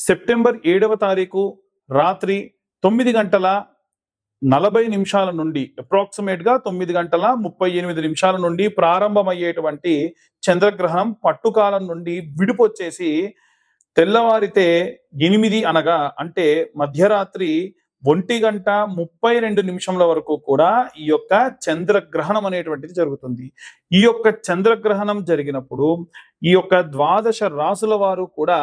September 7వ తారీఖు రాత్రి 9 గంటల 40 నిమిషాల నుండి అప్రాక్సిమేట్గా 9 గంటల 38 నిమిషాల నుండి ప్రారంభమయ్యేటువంటి చంద్రగ్రహణం పట్టుకాలం నుండి విడిపొచ్చేసి తెల్లవారితే 8 అనగా అంటే మధ్యరాత్రి 1 గంట 32 నిమిషముల వరకు కూడా ఈ యొక్క చంద్రగ్రహణం అనేటువంటిది జరుగుతుంది. ఈ యొక్క చంద్రగ్రహణం జరిగినప్పుడు ఈ యొక్క ద్వాదశ రాసుల వారు కూడా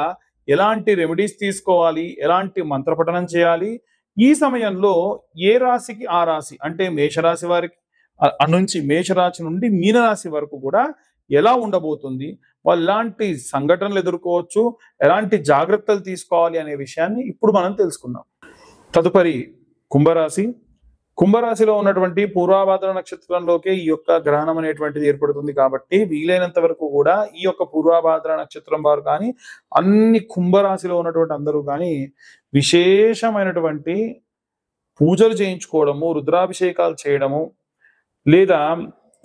ఎలాంటి రెమెడీస్ తీసుకోవాలి, ఎలాంటి మంత్రపఠనం చేయాలి, ఈ సమయంలో ఏ రాశికి ఆ రాశి అంటే మేషరాశి వారికి నుంచి మేషరాశి నుండి మీనరాశి వరకు కూడా ఎలా ఉండబోతుంది, వాళ్ళు ఎలాంటి సంఘటనలు ఎదుర్కోవచ్చు, ఎలాంటి జాగ్రత్తలు తీసుకోవాలి అనే విషయాన్ని ఇప్పుడు మనం తెలుసుకుందాం. తదుపరి కుంభరాశి. కుంభరాశిలో ఉన్నటువంటి పూర్వాభాద్ర నక్షత్రంలోకే ఈ యొక్క గ్రహణం అనేటువంటిది ఏర్పడుతుంది. కాబట్టి వీలైనంత వరకు కూడా ఈ యొక్క పూర్వాభాద్ర నక్షత్రం వారు కానీ అన్ని కుంభరాశిలో ఉన్నటువంటి అందరూ కానీ విశేషమైనటువంటి పూజలు చేయించుకోవడము, రుద్రాభిషేకాలు చేయడము, లేదా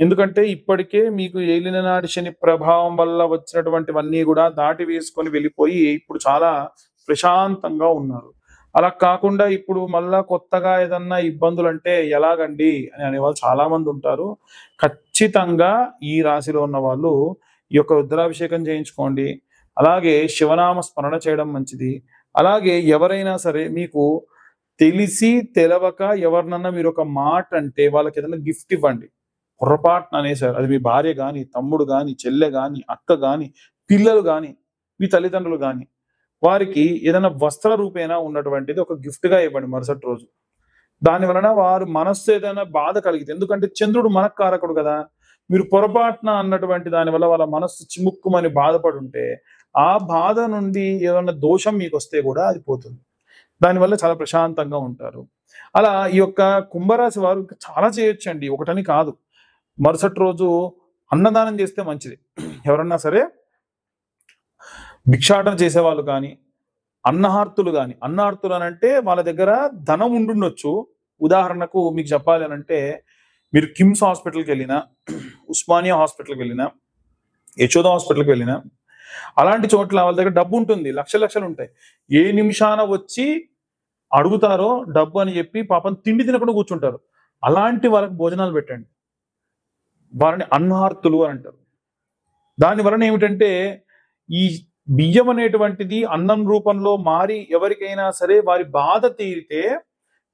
ఎందుకంటే ఇప్పటికే మీకు ఏలిన నాటి శని ప్రభావం వల్ల వచ్చినటువంటివన్నీ కూడా దాటి వేసుకొని వెళ్ళిపోయి ఇప్పుడు చాలా ప్రశాంతంగా ఉన్నారు. అలా కాకుండా ఇప్పుడు మళ్ళా కొత్తగా ఏదన్నా ఇబ్బందులు అంటే ఎలాగండి అని అనేవాళ్ళు చాలా మంది ఉంటారు. ఖచ్చితంగా ఈ రాశిలో ఉన్న వాళ్ళు ఈ యొక్క రుద్రాభిషేకం చేయించుకోండి. అలాగే శివనామ స్మరణ చేయడం మంచిది. అలాగే ఎవరైనా సరే మీకు తెలిసి తెలవక ఎవరినన్నా మీరు ఒక మాట అంటే వాళ్ళకి ఏదైనా గిఫ్ట్ ఇవ్వండి. పొరపాటున అనేసారు, అది మీ భార్య కానీ, తమ్ముడు కానీ, చెల్లె కానీ, అక్క కానీ, పిల్లలు కానీ, మీ తల్లిదండ్రులు కానీ, వారికి ఏదైనా వస్త్ర రూపేణా ఉన్నటువంటిది ఒక గిఫ్ట్ గా ఇవ్వండి మరుసటి రోజు. దాని వలన వారు మనస్సు ఏదైనా బాధ కలిగితే, ఎందుకంటే చంద్రుడు మనకు కారకుడు కదా, మీరు పొరపాటున అన్నటువంటి దాని వల్ల వాళ్ళ మనస్సు చిముక్కుమని బాధపడి ఉంటే ఆ బాధ నుండి ఏదైనా దోషం మీకు వస్తే కూడా అది పోతుంది. దానివల్ల చాలా ప్రశాంతంగా ఉంటారు. అలా ఈ యొక్క కుంభరాశి వారు చాలా చేయొచ్చండి, ఒకటని కాదు. మరుసటి రోజు అన్నదానం చేస్తే మంచిది. ఎవరన్నా సరే భిక్షాటన చేసేవాళ్ళు కానీ, అన్నహార్తులు కానీ, అన్నార్తులు అని అంటే వాళ్ళ దగ్గర ధనం ఉండుండొచ్చు. ఉదాహరణకు మీకు చెప్పాలి అని అంటే మీరు కిమ్స్ హాస్పిటల్కి వెళ్ళినా, ఉస్మానియా హాస్పిటల్కి వెళ్ళినా, యశోద హాస్పిటల్కి వెళ్ళినా, అలాంటి చోట్ల వాళ్ళ దగ్గర డబ్బు ఉంటుంది, లక్షలు ఉంటాయి. ఏ నిమిషాన వచ్చి అడుగుతారో డబ్బు అని చెప్పి పాపం తిండి తినకుండా కూర్చుంటారు. అలాంటి వాళ్ళకి భోజనాలు పెట్టండి. వారిని అన్నార్తులు అని అంటారు. దాని వలన ఏమిటంటే ఈ బియ్యం అనేటువంటిది అన్నం రూపంలో మారి ఎవరికైనా సరే వారి బాధ తీరితే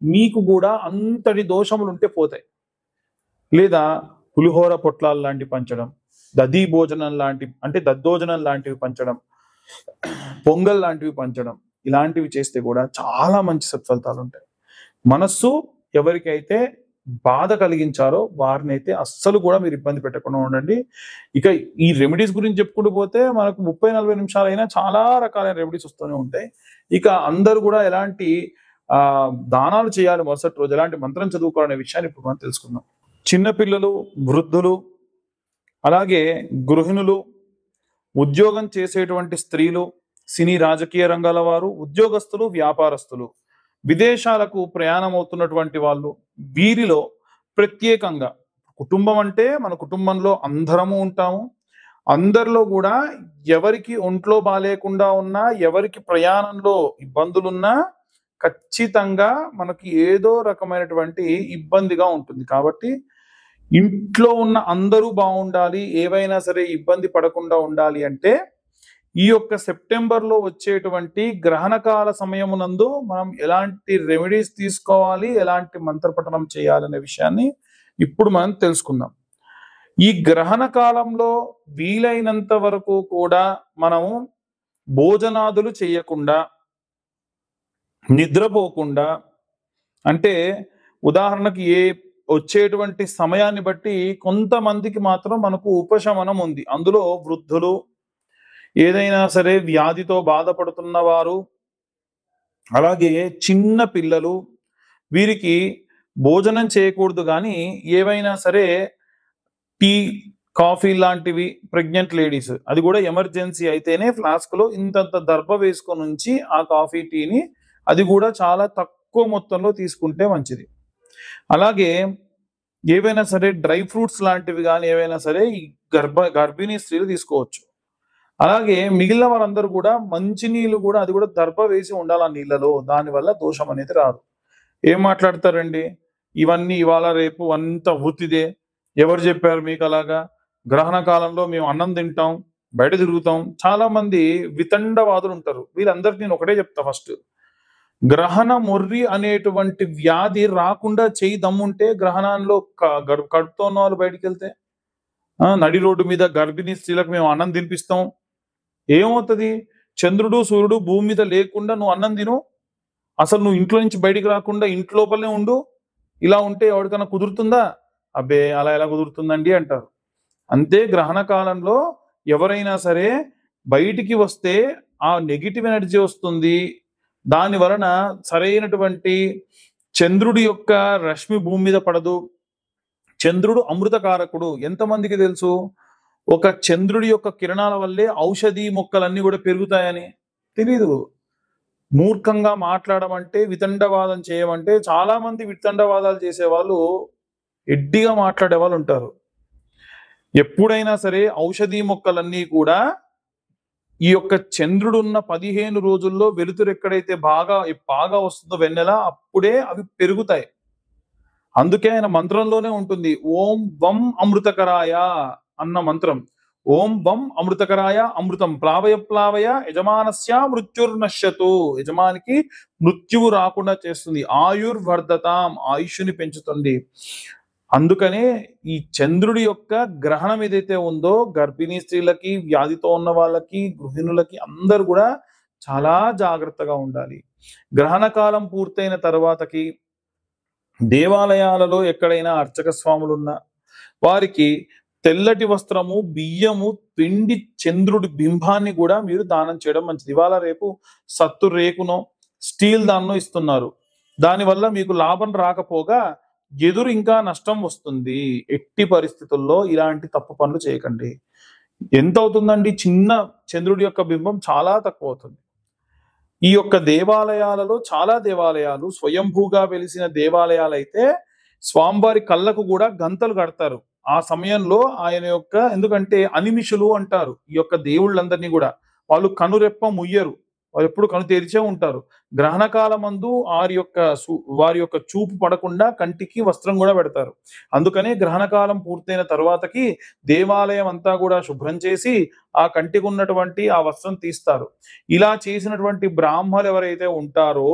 మీకు కూడా అంతటి దోషములు ఉంటే పోతాయి. లేదా పులిహోర పొట్లాలు లాంటివి పంచడం, దధి భోజనం లాంటి అంటే దద్దోజనం లాంటివి పంచడం, పొంగల్ లాంటివి పంచడం, ఇలాంటివి చేస్తే కూడా చాలా మంచి సత్ఫలితాలు ఉంటాయి. మనస్సు ఎవరికైతే బాధ కలిగించారో వారిని అయితే అస్సలు కూడా మీరు ఇబ్బంది పెట్టకుండా ఉండండి. ఇక ఈ రెమెడీస్ గురించి చెప్పుకుంటూ పోతే మనకు 30-40 నిమిషాలైనా చాలా రకాలైన రెమెడీస్ వస్తూనే ఉంటాయి. ఇక అందరూ కూడా ఎలాంటి దానాలు చేయాలి మరుసటి రోజు, ఎలాంటి మంత్రం చదువుకోవాలనే విషయాన్ని ఇప్పుడు మనం తెలుసుకుందాం. చిన్నపిల్లలు, వృద్ధులు, అలాగే గృహిణులు, ఉద్యోగం చేసేటువంటి స్త్రీలు, సినీ రాజకీయ రంగాల వారు, ఉద్యోగస్తులు, వ్యాపారస్తులు, విదేశాలకు ప్రయాణం అవుతున్నటువంటి వాళ్ళు, వీరిలో ప్రత్యేకంగా కుటుంబం అంటే మన కుటుంబంలో అందరము ఉంటాము. అందరిలో కూడా ఎవరికి ఒంట్లో బాలేకుండా ఉన్నా, ఎవరికి ప్రయాణంలో ఇబ్బందులున్నా ఖచ్చితంగా మనకి ఏదో రకమైనటువంటి ఇబ్బందిగా ఉంటుంది. కాబట్టి ఇంట్లో ఉన్న అందరూ బాగుండాలి, ఏవైనా సరే ఇబ్బంది పడకుండా ఉండాలి అంటే ఈ యొక్క సెప్టెంబర్లో వచ్చేటువంటి గ్రహణకాల సమయమునందు మనం ఎలాంటి రెమెడీస్ తీసుకోవాలి, ఎలాంటి మంత్రపఠనం చేయాలనే విషయాన్ని ఇప్పుడు మనం తెలుసుకుందాం. ఈ గ్రహణ కాలంలో వీలైనంత వరకు కూడా మనము భోజనాదులు చేయకుండా, నిద్రపోకుండా, అంటే ఉదాహరణకి వచ్చేటువంటి సమయాన్ని బట్టి కొంతమందికి మాత్రం మనకు ఉపశమనం ఉంది. అందులో వృద్ధులు, ఏదైనా సరే వ్యాధితో బాధపడుతున్న వారు, అలాగే చిన్న పిల్లలు, వీరికి భోజనం చేయకూడదు. కానీ ఏవైనా సరే టీ, కాఫీ లాంటివి, ప్రెగ్నెంట్ లేడీస్, అది కూడా ఎమర్జెన్సీ అయితేనే ఫ్లాస్క్లో ఇంతంత దర్భ వేసుకొని ఉంచి ఆ కాఫీ టీని అది కూడా చాలా తక్కువ మొత్తంలో తీసుకుంటే మంచిది. అలాగే ఏవైనా సరే డ్రై ఫ్రూట్స్ లాంటివి కానీ ఏవైనా సరే ఈ గర్భిణీ స్త్రీలు తీసుకోవచ్చు. అలాగే మిగిలిన వారందరూ కూడా మంచి నీళ్లు కూడా అది కూడా దర్భ వేసి ఉండాలి ఆ నీళ్ళలో, దానివల్ల దోషం అనేది రాదు. ఏం మాట్లాడతారండి, ఇవన్నీ ఇవాళ రేపు అంత ఉత్తిదే, ఎవరు చెప్పారు మీకు అలాగా, గ్రహణ కాలంలో మేము అన్నం తింటాం, బయట తిరుగుతాం. చాలా మంది వితండవాదులు ఉంటారు. వీళ్ళందరికీ నేను ఒకటే చెప్తా, ఫస్ట్ గ్రహణ మొర్రి అనేటువంటి వ్యాధి రాకుండా చేయి దమ్ముంటే గ్రహణంలో కడుపుతో ఉన్న వాళ్ళు బయటికి వెళ్తే, నడి రోడ్డు మీద గర్భిణీ స్త్రీలకు మేము అన్నం తినిపిస్తాం, ఏమవుతుంది? చంద్రుడు సూర్యుడు భూమి మీద లేకుండా నువ్వు అన్నం తిను, అసలు నువ్వు ఇంట్లో నుంచి బయటికి రాకుండా ఇంటి లోపలనే ఉండు, ఇలా ఉంటే ఎవరికైనా కుదురుతుందా? అబ్బే అలా ఎలా కుదురుతుందండి అంటారు. అంతే, గ్రహణ కాలంలో ఎవరైనా సరే బయటికి వస్తే ఆ నెగిటివ్ ఎనర్జీ వస్తుంది. దాని వలన సరైనటువంటి చంద్రుడి యొక్క రశ్మి భూమి మీద పడదు. చంద్రుడు అమృతకారకుడు, ఎంతమందికి తెలుసు? ఒక చంద్రుడి యొక్క కిరణాల వల్లే ఔషధి మొక్కలన్నీ కూడా పెరుగుతాయని తెలీదు. మూర్ఖంగా మాట్లాడమంటే, వితండవాదం చేయమంటే, చాలా మంది వితండవాదాలు చేసేవాళ్ళు ఎడ్డిగా మాట్లాడే వాళ్ళు ఉంటారు. ఎప్పుడైనా సరే ఔషధి మొక్కలన్నీ కూడా ఈ యొక్క చంద్రుడున్న 15 రోజుల్లో వెలుతురు ఎక్కడైతే బాగా వస్తుందో వెన్నెల, అప్పుడే అవి పెరుగుతాయి. అందుకే ఆయన మంత్రంలోనే ఉంటుంది, ఓం వం అమృతకరాయ అన్న మంత్రం. ఓం వం అమృతకరాయ అమృతం ప్లావయ ప్లావయ యజమానస్య మృత్యుర్నశ్యతు, యజమానికి మృత్యువు రాకుండా చేస్తుంది. ఆయుర్వర్ధతాం, ఆయుష్ని పెంచుతుంది. అందుకనే ఈ చంద్రుడి యొక్క గ్రహణం ఏదైతే ఉందో గర్భిణీ స్త్రీలకి, వ్యాధితో ఉన్న వాళ్ళకి, గృహిణులకి అందరూ కూడా చాలా జాగ్రత్తగా ఉండాలి. గ్రహణ కాలం పూర్తయిన తర్వాతకి దేవాలయాలలో ఎక్కడైనా అర్చక స్వాములున్నా వారికి తెల్లటి వస్త్రము, బియ్యము, పిండి చంద్రుడి బింబాన్ని కూడా మీరు దానం చేయడం మంచిది. ఇవాళ రేపు సత్తు రేకునో స్టీల్ దాన్నో ఇస్తున్నారు. దానివల్ల మీకు లాభం రాకపోగా ఎదురు ఇంకా నష్టం వస్తుంది. ఎట్టి పరిస్థితుల్లో ఇలాంటి తప్పు పనులు చేయకండి. ఎంత అవుతుందండి? చిన్న చంద్రుడి యొక్క బింబం చాలా తక్కువ అవుతుంది. ఈ యొక్క దేవాలయాలలో చాలా దేవాలయాలు స్వయంభూగా వెలిసిన దేవాలయాలు అయితే స్వామివారి కళ్ళకు కూడా గంతలు కడతారు. ఆ సమయంలో ఆయన యొక్క, ఎందుకంటే అనిమిషులు అంటారు ఈ యొక్క దేవుళ్ళందరినీ కూడా, వాళ్ళు కనురెప్ప ముయ్యరు, వాళ్ళు ఎప్పుడు కను తెరిచే ఉంటారు. గ్రహణ కాలమందు వారి యొక్క చూపు పడకుండా కంటికి వస్త్రం కూడా పెడతారు. అందుకనే గ్రహణ కాలం పూర్తయిన తర్వాతకి దేవాలయం అంతా కూడా శుభ్రం చేసి ఆ కంటికి ఉన్నటువంటి ఆ వస్త్రం తీస్తారు. ఇలా చేసినటువంటి బ్రాహ్మలు ఎవరైతే ఉంటారో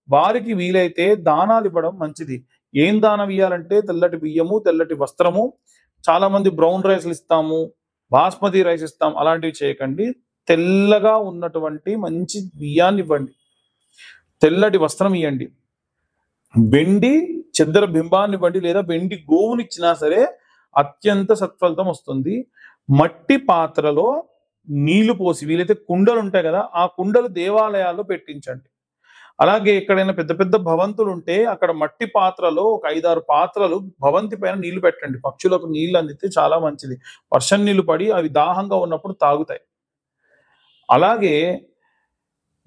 వారికి వీలైతే దానాలు ఇవ్వడం మంచిది. ఏం దానం ఇవ్వాలంటే తెల్లటి బియ్యము, తెల్లటి వస్త్రము. చాలా మంది బ్రౌన్ రైస్లు ఇస్తాము, బాస్మతి రైస్ ఇస్తాం, అలాంటివి చేయకండి. తెల్లగా ఉన్నటువంటి మంచి బియ్యాన్ని ఇవ్వండి, తెల్లటి వస్త్రం ఇవ్వండి, వెండి చంద్ర బింబాన్ని ఇవ్వండి, లేదా వెండి గోవునిచ్చినా సరే అత్యంత సత్ఫలితం వస్తుంది. మట్టి పాత్రలో నీళ్లు పోసి, వీలైతే కుండలు ఉంటాయి కదా, ఆ కుండలు దేవాలయాల్లో పెట్టించండి. అలాగే ఎక్కడైనా పెద్ద పెద్ద భవంతులు ఉంటే అక్కడ మట్టి పాత్రలో ఒక 5-6 పాత్రలు భవంతి పైన నీళ్లు పెట్టండి. పక్షులకు నీళ్లు అందితే చాలా మంచిది. వర్షం నీళ్లు పడి అవి దాహంగా ఉన్నప్పుడు తాగుతాయి. అలాగే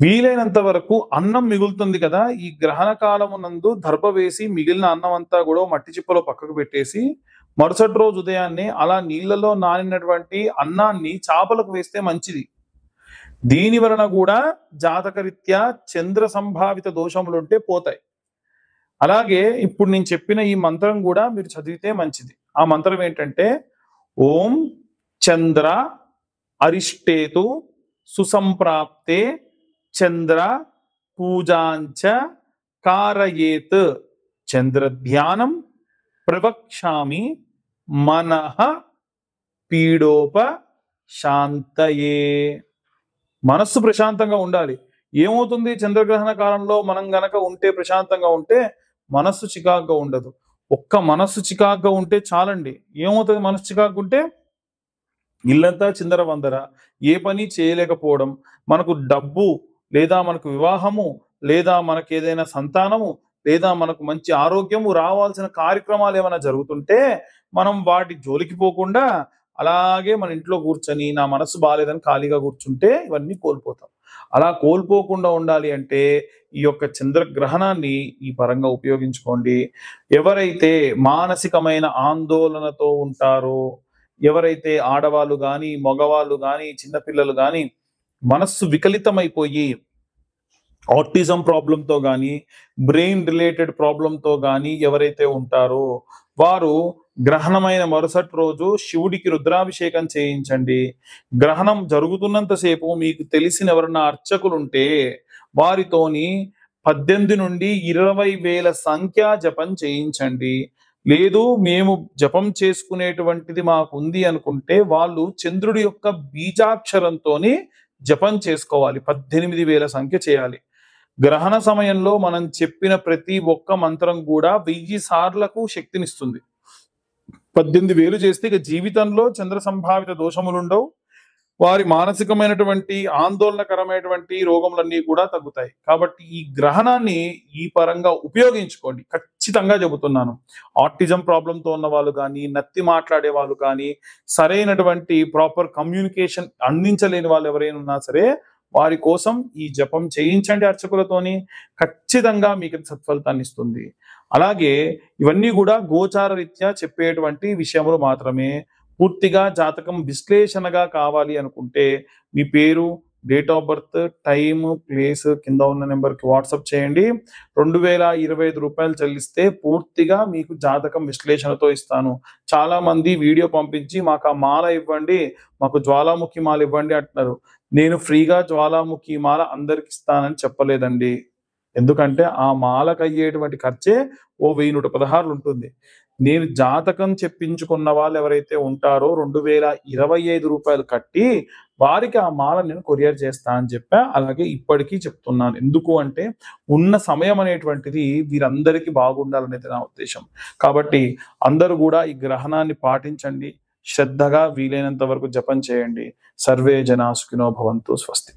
వీలైనంత వరకు అన్నం మిగులుతుంది కదా, ఈ గ్రహణ కాలమునందు దర్భ వేసి మిగిలిన అన్నం అంతా కూడా మట్టి చిప్పలో పక్కకు పెట్టేసి మరుసటి రోజు ఉదయాన్నే అలా నీళ్లలో నానినటువంటి అన్నాన్ని చేపలకు వేస్తే మంచిది. దీని వలన కూడా జాతకరీత్యా చంద్ర సంభావిత దోషములు ఉంటే పోతాయి. అలాగే ఇప్పుడు నేను చెప్పిన ఈ మంత్రం కూడా మీరు చదివితే మంచిది. ఆ మంత్రం ఏంటంటే, ఓం చంద్ర అరిష్టేతు సుసంప్రాప్తే చంద్ర పూజాంచ కారయేత్ చంద్ర ధ్యానం ప్రవక్ష్యామి మనః పీడోప శాంతయే. మనస్సు ప్రశాంతంగా ఉండాలి. ఏమవుతుంది? చంద్రగ్రహణ కాలంలో మనం గనక ఉంటే, ప్రశాంతంగా ఉంటే మనస్సు చికాగ్గా ఉండదు. ఒక్క మనస్సు చికాగ్గా ఉంటే చాలండి. ఏమవుతుంది మనస్సు చికాగ్గా ఉంటే? ఇల్లంతా చిందర వందర, ఏ పని చేయలేకపోవడం, మనకు డబ్బు లేదా మనకు వివాహము లేదా మనకు ఏదైనా సంతానము లేదా మనకు మంచి ఆరోగ్యము రావాల్సిన కార్యక్రమాలు ఏమైనా జరుగుతుంటే మనం వాటి జోలికి పోకుండా అలాగే మన ఇంట్లో కూర్చొని నా మనసు బాగాలేదని ఖాళీగా కూర్చుంటే ఇవన్నీ కోల్పోతాం. అలా కోల్పోకుండా ఉండాలి అంటే ఈ యొక్క చంద్రగ్రహణాన్ని ఈ పరంగా ఉపయోగించుకోండి. ఎవరైతే మానసికమైన ఆందోళనతో ఉంటారో, ఎవరైతే ఆడవాళ్ళు కానీ, మగవాళ్ళు కానీ, చిన్నపిల్లలు కానీ మనస్సు వికలితమైపోయి ఆటిజం ప్రాబ్లంతో కానీ, బ్రెయిన్ రిలేటెడ్ ప్రాబ్లంతో కానీ ఎవరైతే ఉంటారో వారు గ్రహణమైన మరుసటి రోజు శివుడికి రుద్రాభిషేకం చేయించండి. గ్రహణం జరుగుతున్నంతసేపు మీకు తెలిసిన ఎవరన్నా అర్చకులుంటే వారితోని 18 నుండి 20,000 సంఖ్యా జపం చేయించండి. లేదు మేము జపం చేసుకునేటువంటిది మాకుంది అనుకుంటే వాళ్ళు చంద్రుడి యొక్క బీజాక్షరంతోని జపం చేసుకోవాలి. 18,000 సంఖ్య చేయాలి. గ్రహణ సమయంలో మనం చెప్పిన ప్రతి ఒక్క మంత్రం కూడా 1000 సార్లకు శక్తినిస్తుంది. 18,000 చేస్తే ఇక జీవితంలో చంద్ర సంభావిత దోషములుండవు. వారి మానసికమైనటువంటి ఆందోళనకరమైనటువంటి రోగములన్నీ కూడా తగ్గుతాయి. కాబట్టి ఈ గ్రహణాన్ని ఈ పరంగా ఉపయోగించుకోండి. ఖచ్చితంగా చెబుతున్నాను. ఆటిజం ప్రాబ్లంతో ఉన్న వాళ్ళు కానీ, నత్తి మాట్లాడే వాళ్ళు కానీ, సరైనటువంటి ప్రాపర్ కమ్యూనికేషన్ అందించలేని వాళ్ళు ఎవరైనా ఉన్నా సరే వారి కోసం ఈ జపం చేయించండి అర్చకులతోని. ఖచ్చితంగా మీకు సత్ఫలితాన్ని ఇస్తుంది. అలాగే ఇవన్నీ కూడా గోచార రీత్యా చెప్పేటువంటి విషయములు మాత్రమే. పూర్తిగా జాతకం విశ్లేషణగా కావాలి అనుకుంటే మీ పేరు, date of birth, time, place కింద ఉన్న నెంబర్కి వాట్సాప్ చేయండి. 2,025 రూపాయలు చెల్లిస్తే పూర్తిగా మీకు జాతకం విశ్లేషణతో ఇస్తాను. చాలా మంది వీడియో పంపించి మాకు ఆ మాల ఇవ్వండి, మాకు జ్వాలాముఖి మాల ఇవ్వండి అంటున్నారు. నేను ఫ్రీగా జ్వాలాముఖి మాల అందరికి ఇస్తానని చెప్పలేదండి. ఎందుకంటే ఆ మాలకు అయ్యేటువంటి ఖర్చే ఓ 1,116 ఉంటుంది. నేను జాతకం చెప్పించుకున్న వాళ్ళు ఎవరైతే ఉంటారో 2,025 రూపాయలు కట్టి వారికి ఆ మాల నేను కొరియర్ చేస్తా అని చెప్పా. అలాగే ఇప్పటికీ చెప్తున్నాను. ఎందుకు అంటే ఉన్న సమయం అనేటువంటిది వీరందరికీ బాగుండాలనేది నా ఉద్దేశం. కాబట్టి అందరూ కూడా ఈ గ్రహణాన్ని పాటించండి. శ్రద్ధగా వీలైనంత వరకు జపం చేయండి. సర్వే జనా సుఖినో భవంతు. స్వస్తి.